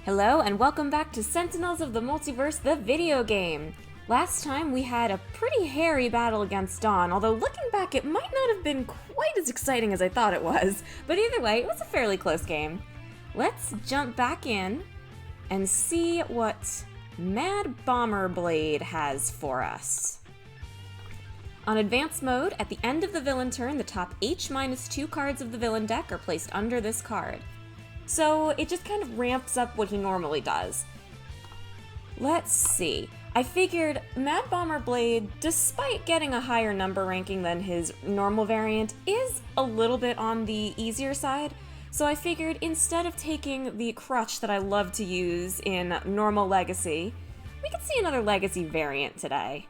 Hello and welcome back to Sentinels of the Multiverse, the video game. Last time we had a pretty hairy battle against Dawn, although looking back it might not have been quite as exciting as I thought it was, but either way, it was a fairly close game. Let's jump back in and see what Mad Bomber Blade has for us. On Advanced Mode, at the end of the villain turn, the top H-2 cards of the villain deck are placed under this card. So it just kind of ramps up what he normally does. Let's see. I figured Mad Bomber Blade, despite getting a higher number ranking than his normal variant, is a little bit on the easier side. So I figured instead of taking the crutch that I love to use in normal Legacy, we could see another Legacy variant today.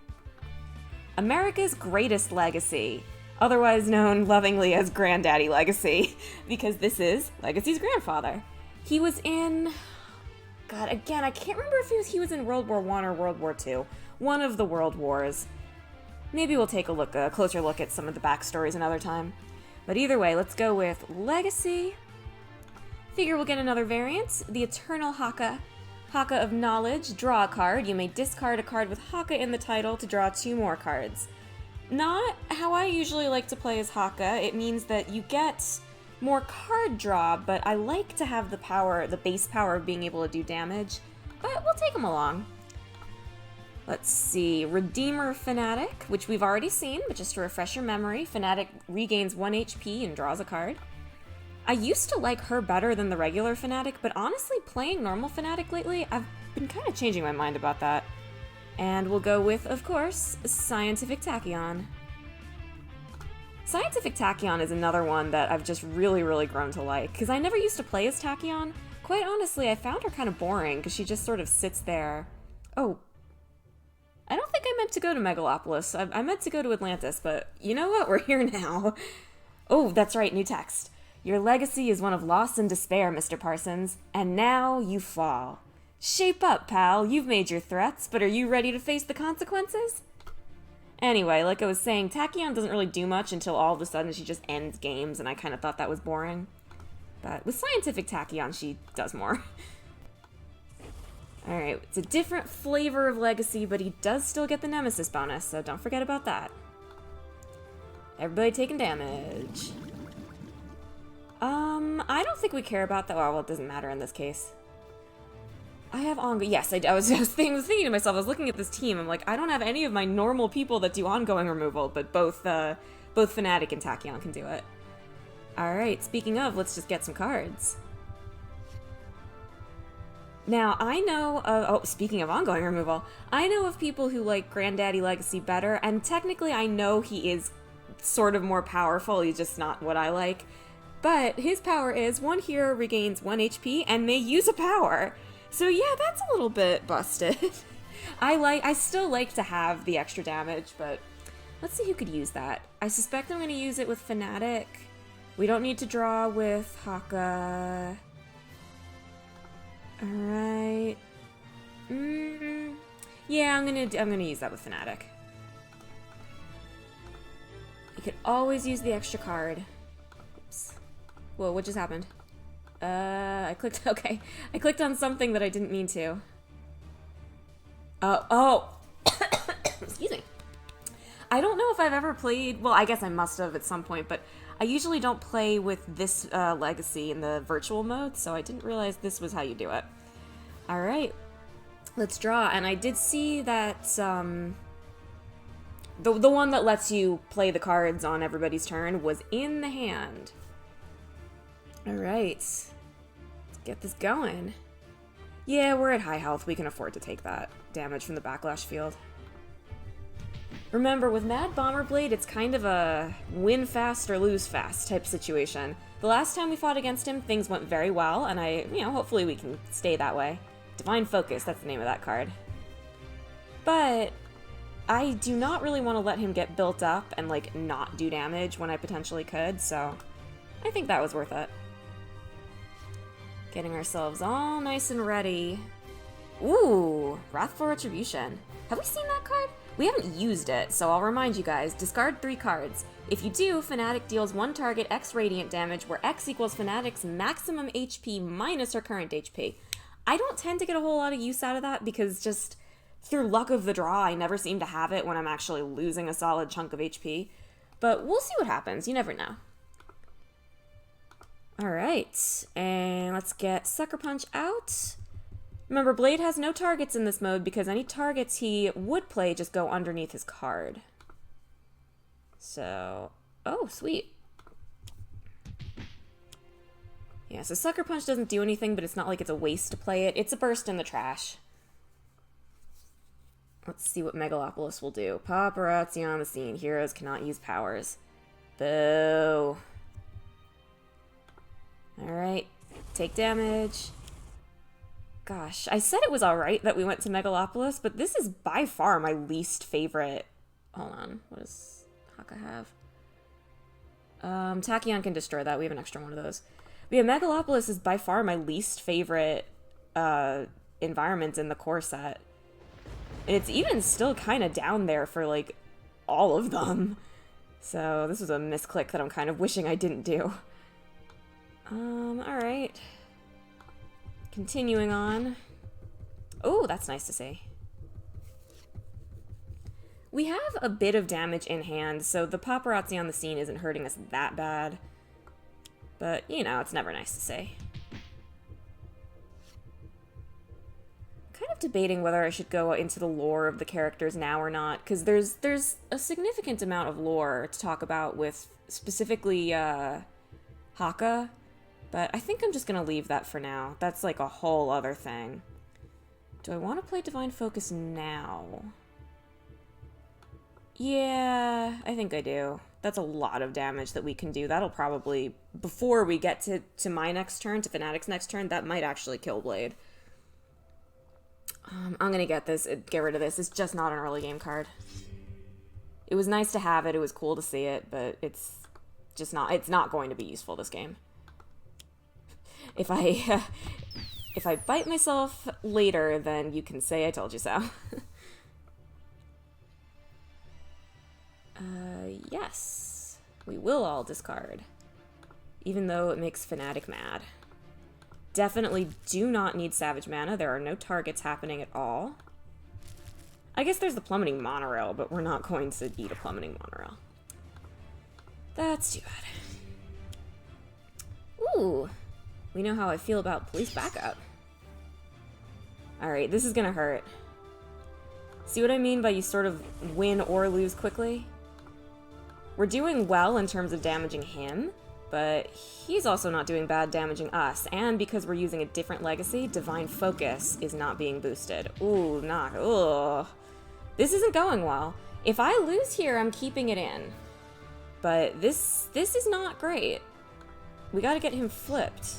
America's Greatest Legacy, otherwise known lovingly as Granddaddy Legacy, because this is Legacy's grandfather. He was in... God, again, I can't remember if he was in World War I or World War II. One of the World Wars. Maybe we'll take a closer look at some of the backstories another time. But either way, let's go with Legacy. Figure we'll get another variant. The Eternal Haka. Haka of Knowledge. Draw a card. You may discard a card with Haka in the title to draw 2 more cards. Not how I usually like to play as Haka. It means that you get more card draw, but I like to have the base power of being able to do damage. But we'll take them along. Let's see. Redeemer Fanatic, which we've already seen, but just to refresh your memory, Fanatic regains 1 HP and draws a card. I used to like her better than the regular Fanatic, but honestly, playing normal Fanatic lately, I've been kind of changing my mind about that. And we'll go with, of course, Scientific Tachyon. Scientific Tachyon is another one that I've just really grown to like, because I never used to play as Tachyon. Quite honestly, I found her kind of boring, because she just sort of sits there. Oh, I don't think I meant to go to Megalopolis. I meant to go to Atlantis, but you know what? We're here now. Oh, that's right, new text. Your legacy is one of loss and despair, Mr. Parsons, and now you fall. Shape up, pal. You've made your threats, but are you ready to face the consequences? Anyway, like I was saying, Tachyon doesn't really do much until all of a sudden she just ends games, and I kind of thought that was boring. But with Scientific Tachyon, she does more. Alright, it's a different flavor of Legacy, but he does still get the Nemesis bonus, so don't forget about that. Everybody taking damage. I don't think we care about that. Well, it doesn't matter in this case. I have ongoing. Yes, I was thinking to myself. I was looking at this team. I'm like, I don't have any of my normal people that do ongoing removal, but both Fnatic and Tachyon can do it. All right. Speaking of, let's just get some cards. Now I know. Speaking of ongoing removal, I know of people who like Granddaddy Legacy better, and technically, I know he is sort of more powerful. He's just not what I like. But his power is 1 hero regains 1 HP and may use a power. So yeah, that's a little bit busted. I still like to have the extra damage, but let's see who could use that. I suspect I'm going to use it with Fnatic. We don't need to draw with Haka. All right. Yeah, I'm gonna use that with Fnatic. You could always use the extra card. Oops. Whoa, what just happened? I clicked on something that I didn't mean to. Excuse me. I don't know if I've ever played, well, I guess I must have at some point, but I usually don't play with this Legacy in the virtual mode, so I didn't realize this was how you do it. Alright, let's draw, and I did see that, the one that lets you play the cards on everybody's turn was in the hand. Alright. Let's get this going. Yeah, we're at high health. We can afford to take that damage from the backlash field. Remember, with Mad Bomber Blade, it's kind of a win fast or lose fast type situation. The last time we fought against him, things went very well, and hopefully we can stay that way. Divine Focus, that's the name of that card. But I do not really want to let him get built up and, not do damage when I potentially could, so I think that was worth it. Getting ourselves all nice and ready. Ooh, Wrathful Retribution. Have we seen that card? We haven't used it, so I'll remind you guys, discard 3 cards. If you do, Fnatic deals 1 target X radiant damage, where X equals Fnatic's maximum HP minus her current HP. I don't tend to get a whole lot of use out of that because just through luck of the draw, I never seem to have it when I'm actually losing a solid chunk of HP. But we'll see what happens. You never know. Alright, and let's get Sucker Punch out. Remember, Blade has no targets in this mode because any targets he would play just go underneath his card. So, oh, sweet. Yeah, so Sucker Punch doesn't do anything, but it's not like it's a waste to play it. It's a burst in the trash. Let's see what Megalopolis will do. Paparazzi on the scene. Heroes cannot use powers. Boo. Alright, take damage. Gosh, I said it was alright that we went to Megalopolis, but this is by far my least favorite. Hold on, what does Haka have? Tachyon can destroy that. We have an extra one of those. But yeah, Megalopolis is by far my least favorite environment in the core set. And it's even still kind of down there for, like, all of them. So this was a misclick that I'm kind of wishing I didn't do. Alright. Continuing on. Oh, that's nice to see. We have a bit of damage in hand, so the paparazzi on the scene isn't hurting us that bad. But, you know, it's never nice to see. Kind of debating whether I should go into the lore of the characters now or not, because there's a significant amount of lore to talk about with specifically Haka, but I think I'm just going to leave that for now. That's like a whole other thing. Do I want to play Divine Focus now? Yeah, I think I do. That's a lot of damage that we can do. That'll probably, before we get to my next turn, to Fnatic's next turn, that might actually kill Blade. I'm gonna get rid of this. It's just not an early game card. It was nice to have it. It was cool to see it, but it's just not. It's not going to be useful this game. If I bite myself later, then you can say I told you so. Yes, we will all discard, even though it makes Fnatic mad. Definitely do not need Savage Mana. There are no targets happening at all. I guess there's the Plummeting Monorail, but we're not going to eat a Plummeting Monorail. That's too bad. Ooh, we know how I feel about Police Backup. Alright, this is gonna hurt. See what I mean by you sort of win or lose quickly? We're doing well in terms of damaging him, but he's also not doing bad damaging us, and because we're using a different legacy, Divine Focus is not being boosted. Ooh, ugh. This isn't going well. If I lose here, I'm keeping it in. But this is not great. We gotta get him flipped.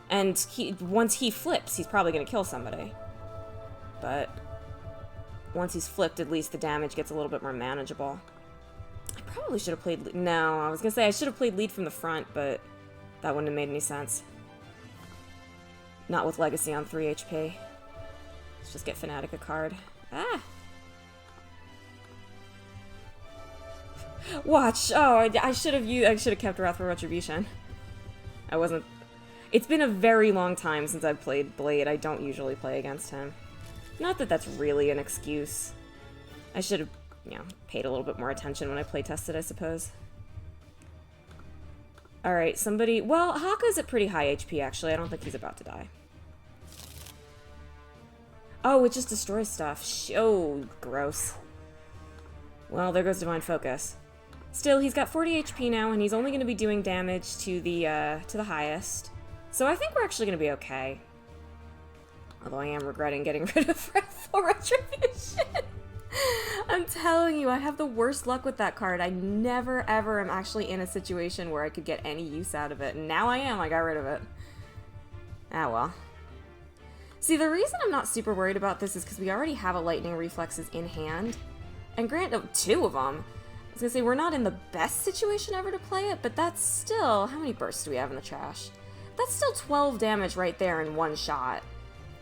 And once he flips, he's probably gonna kill somebody. But once he's flipped, at least the damage gets a little bit more manageable. I probably should have played... No, I was gonna say I should have played lead from the front, but that wouldn't have made any sense. Not with Legacy on 3 HP. Let's just get Fnatic a card. Ah! Watch! Oh, I should have kept Wrathful Retribution. I wasn't... It's been a very long time since I've played Blade. I don't usually play against him. Not that that's really an excuse. I should have, you know, paid a little bit more attention when I play tested, I suppose. Alright, somebody... Well, Haka's at pretty high HP, actually. I don't think he's about to die. Oh, it just destroys stuff. Oh, gross. Well, there goes Divine Focus. Still, he's got 40 HP now, and he's only going to be doing damage to the highest. So I think we're actually going to be okay. Although I am regretting getting rid of Wrathful Retribution. I'm telling you, I have the worst luck with that card. I never, ever am actually in a situation where I could get any use out of it. And now I am. I got rid of it. Ah, well. See, the reason I'm not super worried about this is because we already have a Lightning Reflexes in hand. And two of them. I was going to say, we're not in the best situation ever to play it, but that's still... How many bursts do we have in the trash? That's still 12 damage right there in one shot.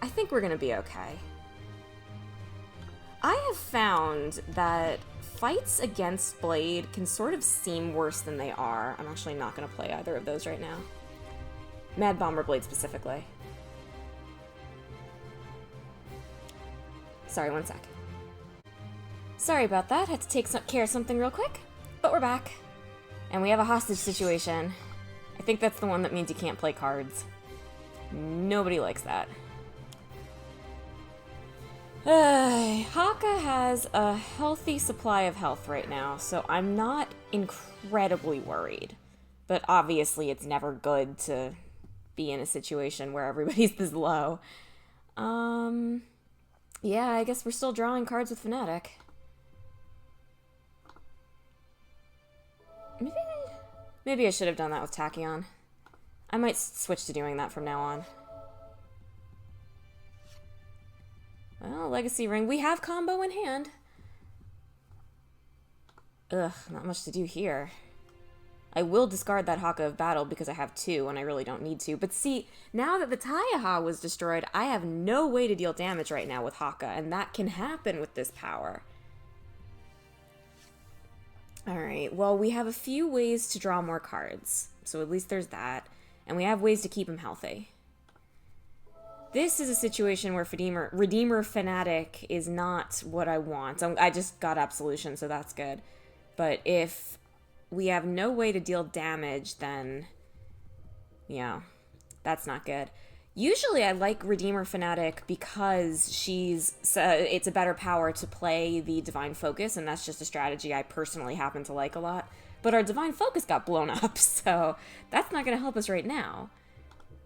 I think we're going to be okay. I have found that fights against Blade can sort of seem worse than they are. I'm actually not going to play either of those right now. Mad Bomber Blade specifically. Sorry, one sec. Sorry about that. Had to take care of something real quick. But we're back. And we have a hostage situation. I think that's the one that means you can't play cards. Nobody likes that. Haka has a healthy supply of health right now, so I'm not incredibly worried. But obviously it's never good to be in a situation where everybody's this low. Yeah, I guess we're still drawing cards with Fnatic. Maybe I should have done that with Tachyon. I might switch to doing that from now on. Well, Legacy Ring. We have combo in hand. Ugh, not much to do here. I will discard that Haka of Battle because I have 2 and I really don't need to. But see, now that the Taiaha was destroyed, I have no way to deal damage right now with Haka, and that can happen with this power. Alright, well, we have a few ways to draw more cards. So at least there's that. And we have ways to keep him healthy. This is a situation where Redeemer Fnatic is not what I want. I just got Absolution, so that's good. But if we have no way to deal damage, then yeah, that's not good. Usually I like Redeemer Fnatic because it's a better power to play the Divine Focus, and that's just a strategy I personally happen to like a lot. But our Divine Focus got blown up, so that's not going to help us right now.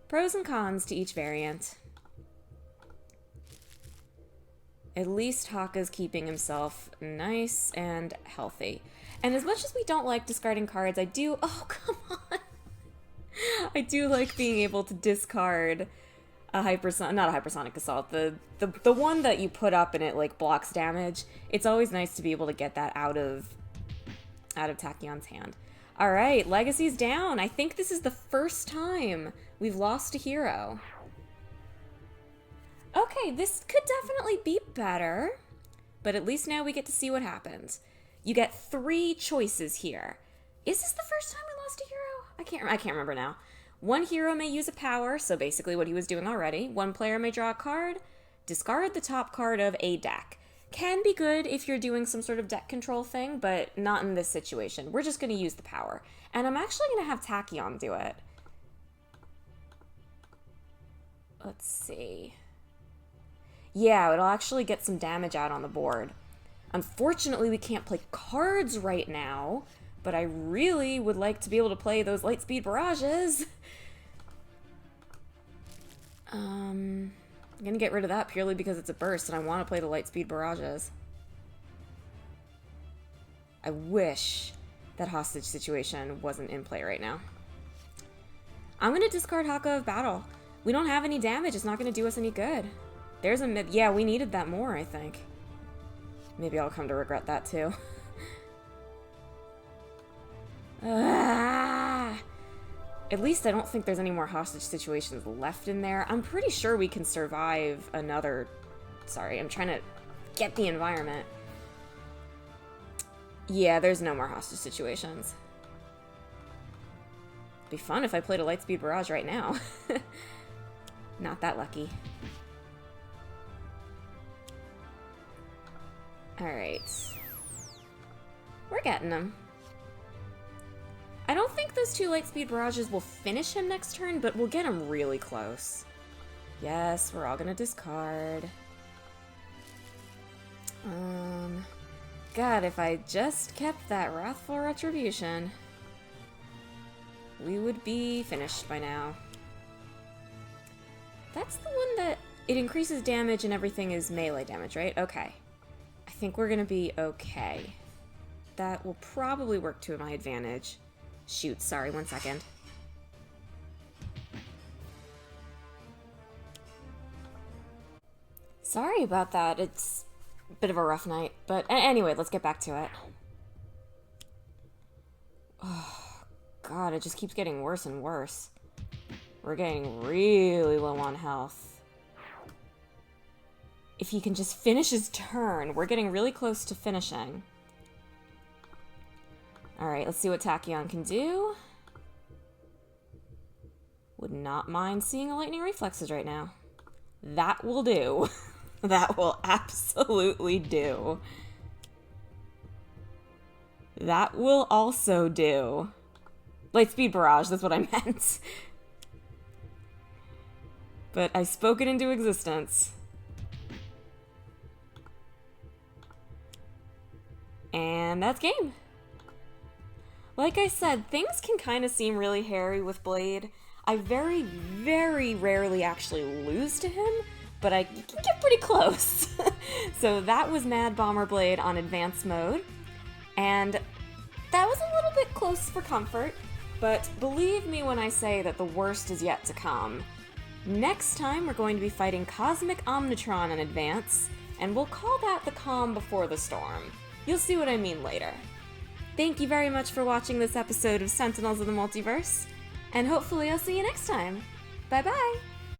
Pros and cons to each variant. At least Haka's keeping himself nice and healthy. And as much as we don't like discarding cards, I do... Oh, come on! I do like being able to discard a not a hypersonic assault, the one that you put up and it like blocks damage. It's always nice to be able to get that out of Tachyon's hand. All right, Legacy's down. I think this is the first time we've lost a hero. Okay, this could definitely be better, but at least now we get to see what happens. You get 3 choices here. Is this the first time we lost a hero? I can't remember now. One hero may use a power, so basically what he was doing already. One player may draw a card, discard the top card of a deck. Can be good if you're doing some sort of deck control thing, but not in this situation. We're just going to use the power. And I'm actually going to have Tachyon do it. Let's see. Yeah, it'll actually get some damage out on the board. Unfortunately, we can't play cards right now, but I really would like to be able to play those Lightspeed Barrages. I'm gonna get rid of that purely because it's a burst, and I want to play the Lightspeed Barrages. I wish that hostage situation wasn't in play right now. I'm gonna discard Haka of Battle. We don't have any damage. It's not gonna do us any good. There's a mid. Yeah, we needed that more, I think. Maybe I'll come to regret that too. At least I don't think there's any more hostage situations left in there. I'm pretty sure we can survive another... Sorry, I'm trying to get the environment. Yeah, there's no more hostage situations. It'd be fun if I played a Lightspeed Barrage right now. Not that lucky. Alright. We're getting him. I don't think those 2 Lightspeed Barrages will finish him next turn, but we'll get him really close. Yes, we're all gonna discard. God, if I just kept that Wrathful Retribution, we would be finished by now. That's the one that it increases damage and everything is melee damage, right? Okay. I think we're gonna be okay. That will probably work to my advantage. Shoot, sorry, 1 second. Sorry about that. It's a bit of a rough night. But anyway, let's get back to it. Oh, God, it just keeps getting worse and worse. We're getting really low on health. If he can just finish his turn, we're getting really close to finishing. Alright, let's see what Tachyon can do. Would not mind seeing a Lightning Reflexes right now. That will do. That will absolutely do. That will also do. Lightspeed Barrage, that's what I meant. But I spoke it into existence. And that's game. Like I said, things can kind of seem really hairy with Blade. I very, very rarely actually lose to him, but I get pretty close. So that was Mad Bomber Blade on Advanced Mode, and that was a little bit close for comfort, but believe me when I say that the worst is yet to come. Next time we're going to be fighting Cosmic Omnitron in Advance, and we'll call that the calm before the storm. You'll see what I mean later. Thank you very much for watching this episode of Sentinels of the Multiverse, and hopefully I'll see you next time. Bye-bye!